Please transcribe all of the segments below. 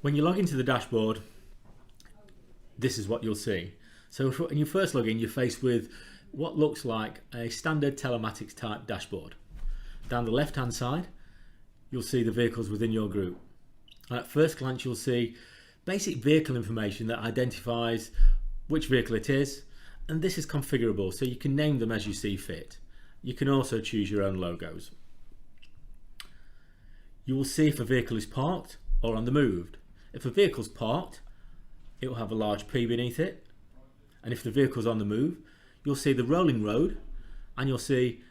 When you log into the dashboard, this is what you'll see. So when you first log in, you're faced with what looks like a standard telematics type dashboard. Down the left hand side, you'll see the vehicles within your group. And at first glance, you'll see basic vehicle information that identifies which vehicle it is, and this is configurable, so you can name them as you see fit. You can also choose your own logos. You will see if a vehicle is parked or on the move. If a vehicle's parked, it will have a large P beneath it, and if the vehicle's on the move, you'll see the rolling road and you'll see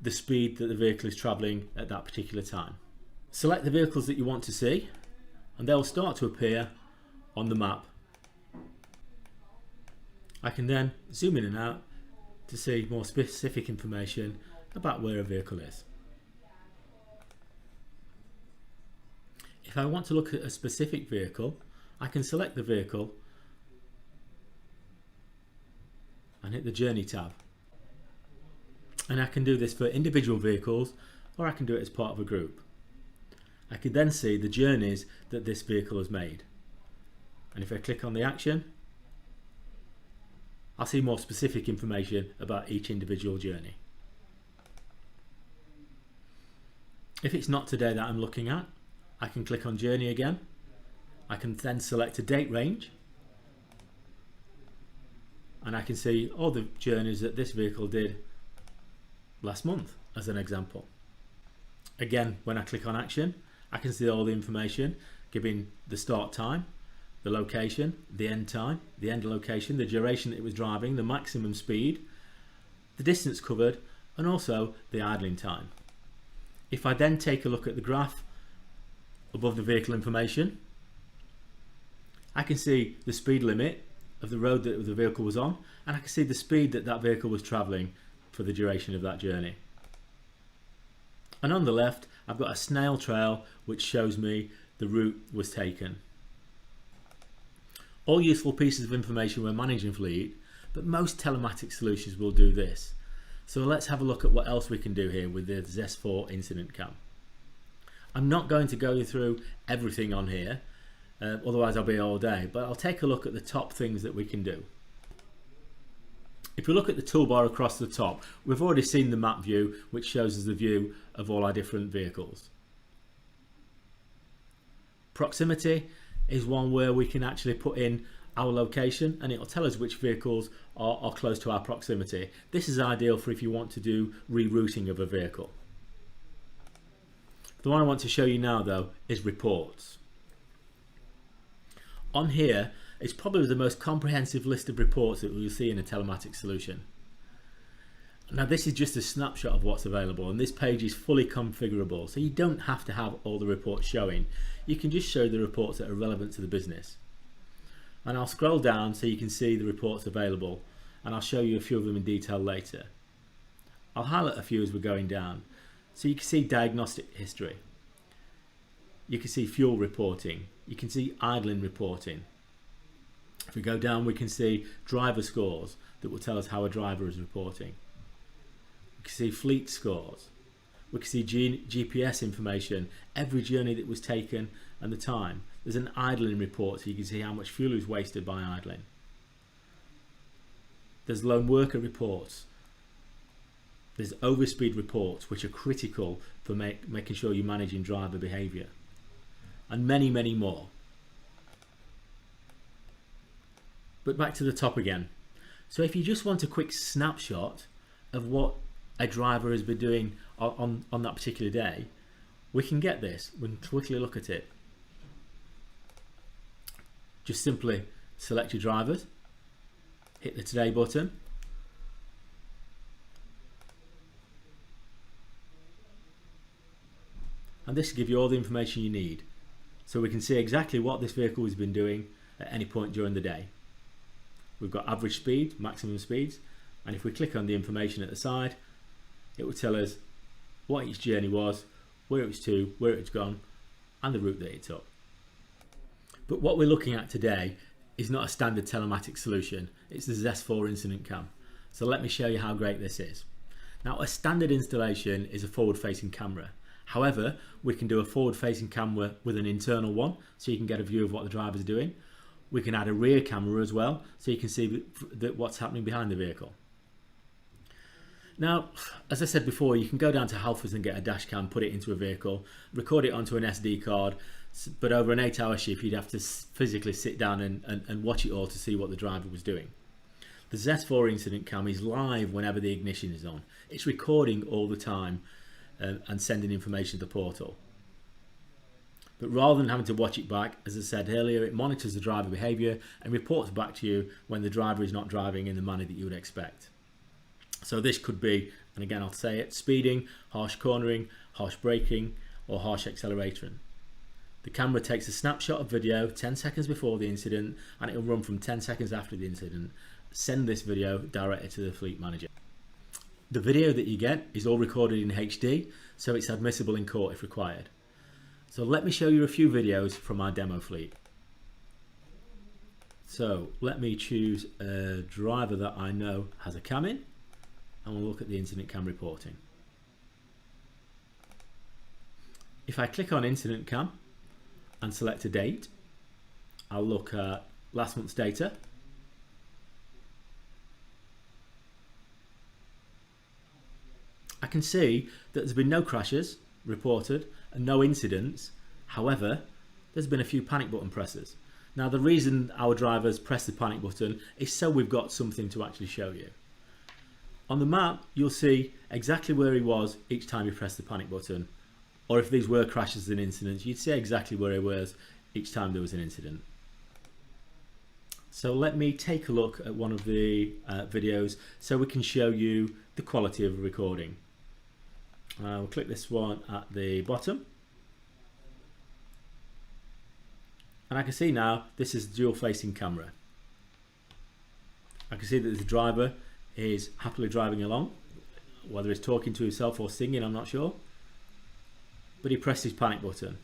the speed that the vehicle is travelling at that particular time. Select the vehicles that you want to see and they'll start to appear on the map. I can then zoom in and out to see more specific information about where a vehicle is. If I want to look at a specific vehicle, I can select the vehicle and hit the Journey tab. And I can do this for individual vehicles, or I can do it as part of a group. I can then see the journeys that this vehicle has made. And if I click on the action, I'll see more specific information about each individual journey. If it's not today that I'm looking at, I can click on Journey again. I can then select a date range, and I can see all the journeys that this vehicle did last month as an example. Again, when I click on action, I can see all the information, giving the start time, the location, the end time, the end location, the duration that it was driving, the maximum speed, the distance covered, and also the idling time. If I then take a look at the graph above the vehicle information, I can see the speed limit of the road that the vehicle was on, and I can see the speed that that vehicle was travelling for the duration of that journey. And on the left, I've got a snail trail which shows me the route was taken. All useful pieces of information when managing fleet, but most telematics solutions will do this. So let's have a look at what else we can do here with the Zest4 Incident Cam. I'm not going to go through everything on here, otherwise I'll be here all day, but I'll take a look at the top things that we can do. If we look at the toolbar across the top, we've already seen the map view, which shows us the view of all our different vehicles. Proximity is one where we can actually put in our location and it will tell us which vehicles are close to our proximity. This is ideal for if you want to do rerouting of a vehicle. The one I want to show you now though is reports. On here is probably the most comprehensive list of reports that we'll see in a telematics solution. Now this is just a snapshot of what's available, and this page is fully configurable, so you don't have to have all the reports showing. You can just show the reports that are relevant to the business. And I'll scroll down so you can see the reports available, and I'll show you a few of them in detail later. I'll highlight a few as we're going down. So you can see diagnostic history, you can see fuel reporting, you can see idling reporting. If we go down, we can see driver scores that will tell us how a driver is reporting. We can see fleet scores. We can see GPS information, every journey that was taken and the time. There's an idling report so you can see how much fuel is wasted by idling. There's lone worker reports. There's overspeed reports, which are critical for making sure you're managing driver behaviour. And many, many more. But back to the top again. So if you just want a quick snapshot of what a driver has been doing on that particular day, we can get this. We can quickly look at it. Just simply select your drivers, hit the Today button, and this will give you all the information you need. So we can see exactly what this vehicle has been doing at any point during the day. We've got average speed, maximum speeds, and if we click on the information at the side, it will tell us what each journey was, where it was to, where it's gone, and the route that it took. But what we're looking at today is not a standard telematics solution, it's the Zest4 Incident Cam. So let me show you how great this is. Now, a standard installation is a forward-facing camera, However, we can do a forward-facing camera with an internal one, so you can get a view of what the driver's doing. We can add a rear camera as well, so you can see what's happening behind the vehicle. Now, as I said before, you can go down to Halfords and get a dash cam, put it into a vehicle, record it onto an SD card, but over an 8-hour shift you'd have to physically sit down and watch it all to see what the driver was doing. The Zest4 Incident Cam is live whenever the ignition is on. It's recording all the time and sending information to the portal. But rather than having to watch it back, as I said earlier, it monitors the driver behaviour and reports back to you when the driver is not driving in the manner that you would expect. So this could be, and again I'll say it, speeding, harsh cornering, harsh braking, or harsh acceleration. The camera takes a snapshot of video 10 seconds before the incident, and it will run from 10 seconds after the incident. Send this video directly to the fleet manager. The video that you get is all recorded in HD, so it's admissible in court if required. So let me show you a few videos from our demo fleet. So let me choose a driver that I know has a cam in, and we'll look at the incident cam reporting. If I click on incident cam and select a date, I'll look at last month's data. I can see that there's been no crashes reported and no incidents. However, there's been a few panic button presses. Now the reason our drivers press the panic button is so we've got something to actually show you. On the map you'll see exactly where he was each time you press the panic button, or if these were crashes and incidents you'd see exactly where he was each time there was an incident. So let me take a look at one of the videos so we can show you the quality of the recording. We'll click this one at the bottom, and I can see now this is a dual facing camera. I can see that the driver is happily driving along, whether he's talking to himself or singing I'm not sure, but he pressed his panic button.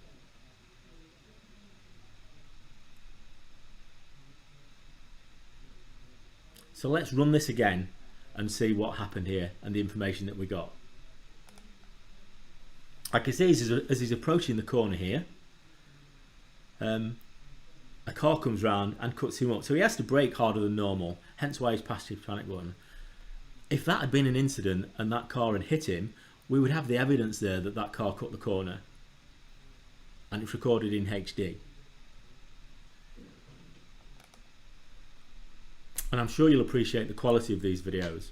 So let's run this again and see what happened here and the information that we got. I can see as he's approaching the corner here, a car comes round and cuts him up. So he has to brake harder than normal, hence why he's passed his panic button. If that had been an incident and that car had hit him, we would have the evidence there that that car cut the corner, and it's recorded in HD. And I'm sure you'll appreciate the quality of these videos.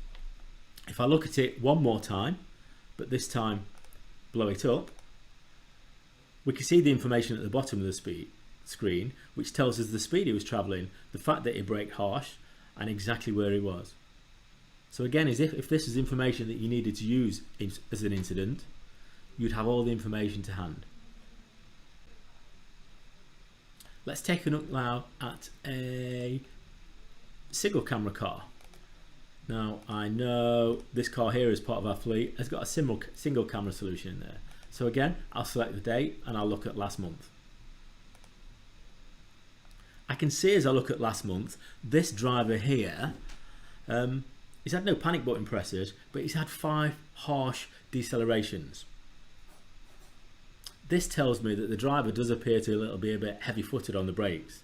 If I look at it one more time, but this time blow it up, we can see the information at the bottom of the screen, which tells us the speed he was travelling, the fact that he braked harsh, and exactly where he was. So again, as if this is information that you needed to use as an incident, you'd have all the information to hand. Let's take a look now at a single camera car. Now I know this car here as part of our fleet has got a single camera solution in there. So again, I'll select the date and I'll look at last month. I can see as I look at last month, this driver here, he's had no panic button presses, but he's had 5 harsh decelerations. This tells me that the driver does appear to be a bit heavy-footed on the brakes.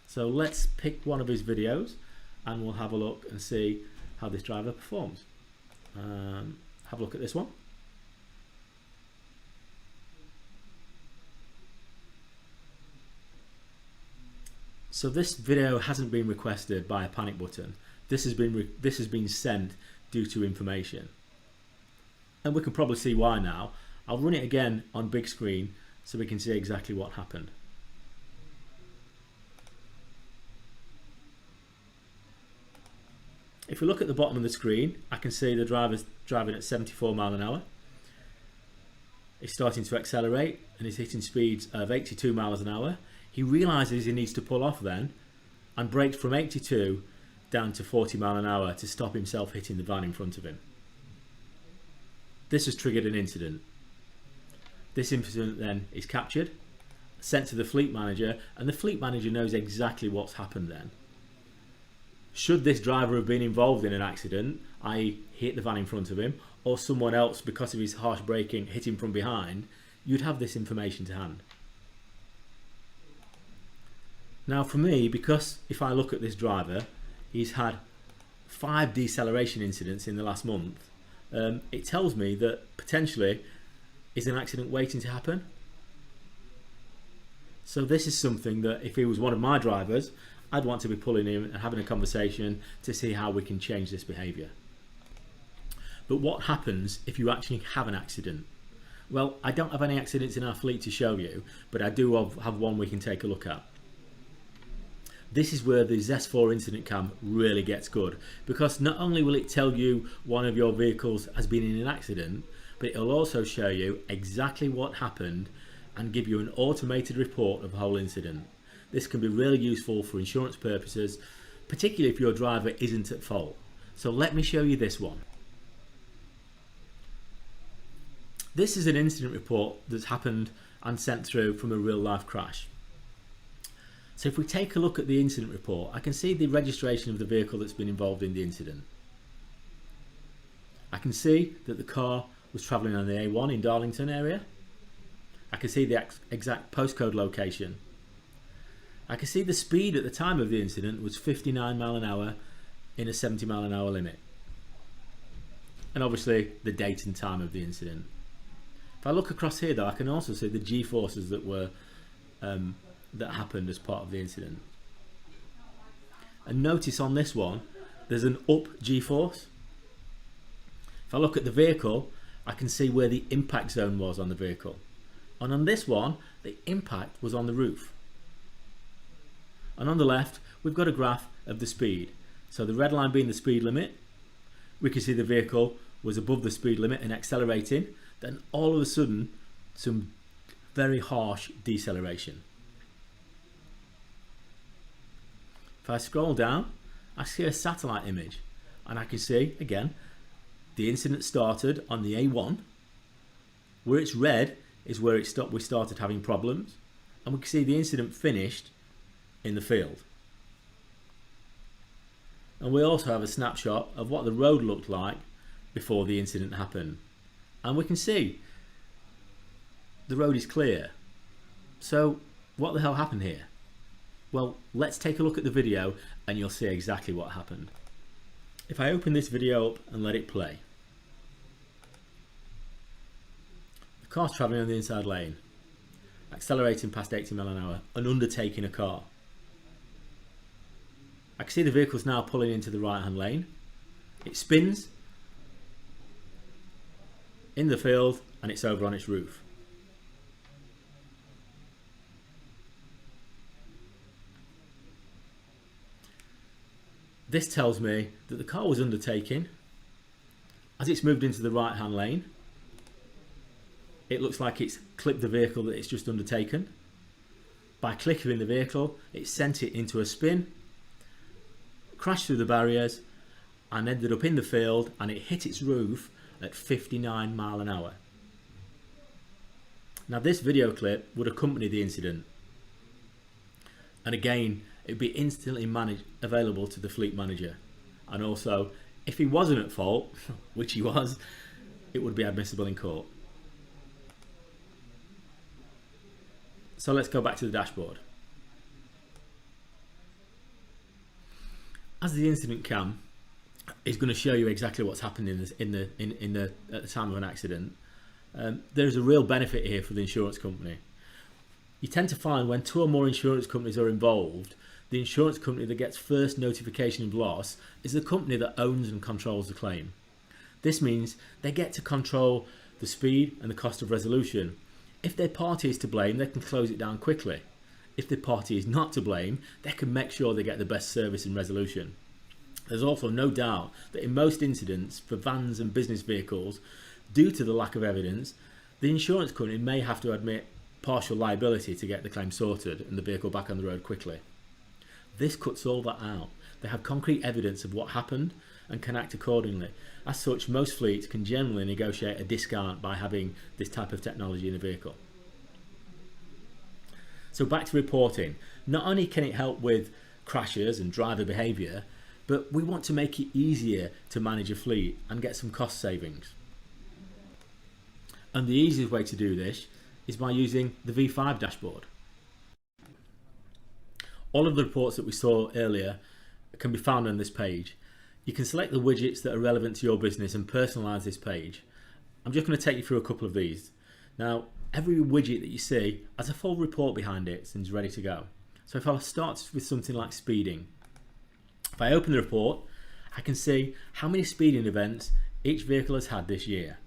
So let's pick one of his videos and we'll have a look and see how this driver performs. Have a look at this one. So this video hasn't been requested by a panic button. This has been sent due to information, and we can probably see why now. I'll run it again on big screen so we can see exactly what happened. If we look at the bottom of the screen, I can see the driver's driving at 74 miles an hour. He's starting to accelerate and he's hitting speeds of 82 miles an hour. He realizes he needs to pull off then and brakes from 82 down to 40 miles an hour to stop himself hitting the van in front of him. This has triggered an incident. This incident then is captured, sent to the fleet manager, and the fleet manager knows exactly what's happened then. Should this driver have been involved in an accident, i.e. hit the van in front of him, or someone else, because of his harsh braking, hit him from behind, you'd have this information to hand. Now for me, because if I look at this driver, he's had 5 deceleration incidents in the last month, it tells me that potentially is an accident waiting to happen. So this is something that if he was one of my drivers, I'd want to be pulling him and having a conversation to see how we can change this behaviour. But what happens if you actually have an accident? Well, I don't have any accidents in our fleet to show you, but I do have one we can take a look at. This is where the Zest4 Incident Cam really gets good, because not only will it tell you one of your vehicles has been in an accident, but it'll also show you exactly what happened and give you an automated report of the whole incident. This can be really useful for insurance purposes, particularly if your driver isn't at fault. So let me show you this one. This is an incident report that's happened and sent through from a real life crash. So if we take a look at the incident report, I can see the registration of the vehicle that's been involved in the incident. I can see that the car was travelling on the A1 in Darlington area. I can see the exact postcode location. I can see the speed at the time of the incident was 59 mile an hour in a 70 mile an hour limit. And obviously the date and time of the incident. If I look across here though, I can also see the G-forces that were that happened as part of the incident. And notice on this one, there's an up G-force. If I look at the vehicle, I can see where the impact zone was on the vehicle. And on this one, the impact was on the roof. And on the left, we've got a graph of the speed. So the red line being the speed limit, we can see the vehicle was above the speed limit and accelerating. Then all of a sudden, some very harsh deceleration. If I scroll down, I see a satellite image, and I can see, again, the incident started on the A1. Where it's red is where we started having problems, and we can see the incident finished in the field. And we also have a snapshot of what the road looked like before the incident happened. And we can see the road is clear. So what the hell happened here? Well, let's take a look at the video and you'll see exactly what happened. If I open this video up and let it play, the car's travelling on the inside lane, accelerating past 80 mile an hour and undertaking a car. I can see the vehicle's now pulling into the right hand lane. It spins in the field and it's over on its roof. This tells me that the car was undertaking. As it's moved into the right hand lane, it looks like it's clipped the vehicle that it's just undertaken. By clicking the vehicle, it sent it into a spin, crashed through the barriers and ended up in the field, and it hit its roof at 59 mile an hour. Now this video clip would accompany the incident, and again it would be instantly available to the fleet manager, and also if he wasn't at fault, which he was, it would be admissible in court. So let's go back to the dashboard. As the incident cam is going to show you exactly what's happening at the time of an accident, there's a real benefit here for the insurance company. You tend to find when 2 or more insurance companies are involved, the insurance company that gets first notification of loss is the company that owns and controls the claim. This means they get to control the speed and the cost of resolution. If their party is to blame, they can close it down quickly. If the party is not to blame, they can make sure they get the best service and resolution. There's also no doubt that in most incidents for vans and business vehicles, due to the lack of evidence, the insurance company may have to admit partial liability to get the claim sorted and the vehicle back on the road quickly. This cuts all that out. They have concrete evidence of what happened and can act accordingly. As such, most fleets can generally negotiate a discount by having this type of technology in a vehicle. So back to reporting. Not only can it help with crashes and driver behaviour, but we want to make it easier to manage a fleet and get some cost savings. And the easiest way to do this is by using the V5 dashboard. All of the reports that we saw earlier can be found on this page. You can select the widgets that are relevant to your business and personalize this page. I'm just going to take you through a couple of these. Now, every widget that you see has a full report behind it and is ready to go. So if I start with something like speeding, if I open the report, I can see how many speeding events each vehicle has had this year.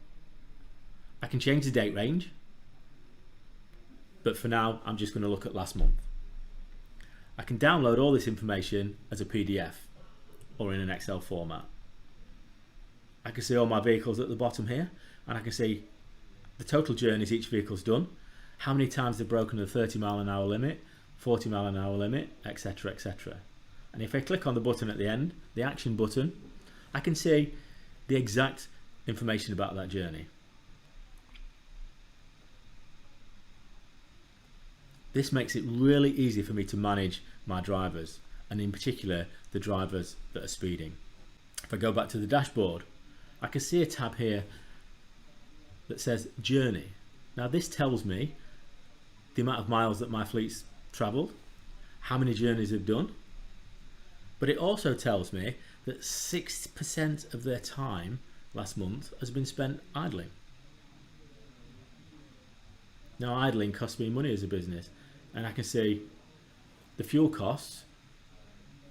I can change the date range, but for now I'm just going to look at last month. I can download all this information as a PDF or in an Excel format. I can see all my vehicles at the bottom here, and I can see the total journeys each vehicle's done, how many times they've broken the 30-mile-an-hour limit, 40-mile-an-hour limit, etc, etc. And if I click on the button at the end, the action button, I can see the exact information about that journey. This makes it really easy for me to manage my drivers, and in particular the drivers that are speeding. If I go back to the dashboard, I can see a tab here that says journey. Now this tells me the amount of miles that my fleet's travelled, how many journeys they've done, but it also tells me that 6% of their time last month has been spent idling. Now idling costs me money as a business, and I can see the fuel costs.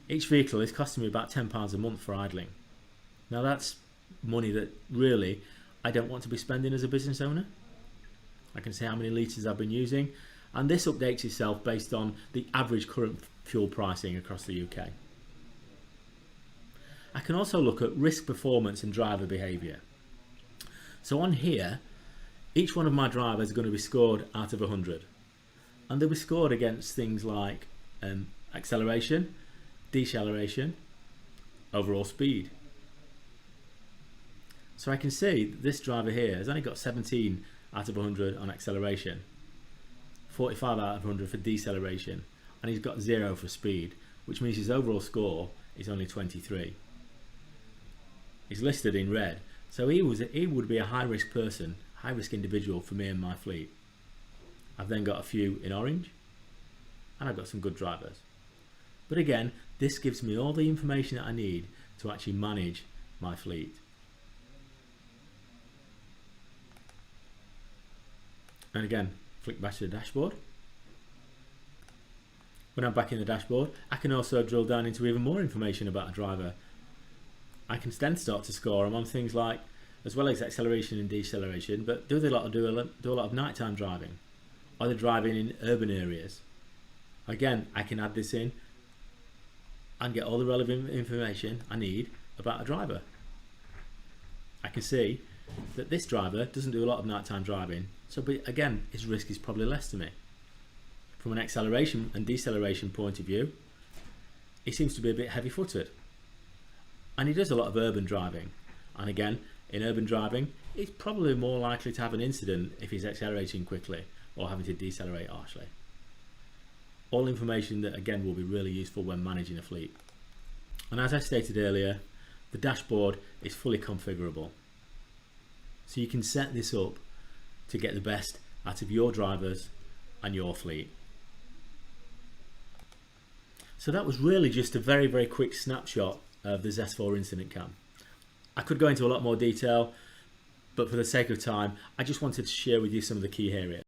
Each vehicle is costing me about £10 a month for idling. Now that's money that really I don't want to be spending as a business owner. I can see how many litres I've been using, and this updates itself based on the average current fuel pricing across the UK. I can also look at risk performance and driver behaviour. So on here, each one of my drivers are going to be scored out of 100, and they'll be scored against things like acceleration, deceleration, overall speed. So I can see that this driver here has only got 17 out of 100 on acceleration, 45 out of 100 for deceleration, and he's got 0 for speed, which means his overall score is only 23. He's listed in red, so he would be a high-risk person, high-risk individual for me and my fleet. I've then got a few in orange, and I've got some good drivers. But again, this gives me all the information that I need to actually manage my fleet. And again, flick back to the dashboard. When I'm back in the dashboard, I can also drill down into even more information about a driver. I can then start to score them on things like, as well as acceleration and deceleration, but do a lot of nighttime driving? Are they driving in urban areas? Again, I can add this in and get all the relevant information I need about a driver. I can see that this driver doesn't do a lot of nighttime driving, so but again, his risk is probably less to me. From an acceleration and deceleration point of view, he seems to be a bit heavy-footed, and he does a lot of urban driving, and again, in urban driving, he's probably more likely to have an incident if he's accelerating quickly or having to decelerate harshly. All information that again will be really useful when managing a fleet. And as I stated earlier, the dashboard is fully configurable, so you can set this up to get the best out of your drivers and your fleet. So that was really just a very, very quick snapshot of the Zest4 Incident Cam. I could go into a lot more detail, but for the sake of time, I just wanted to share with you some of the key areas.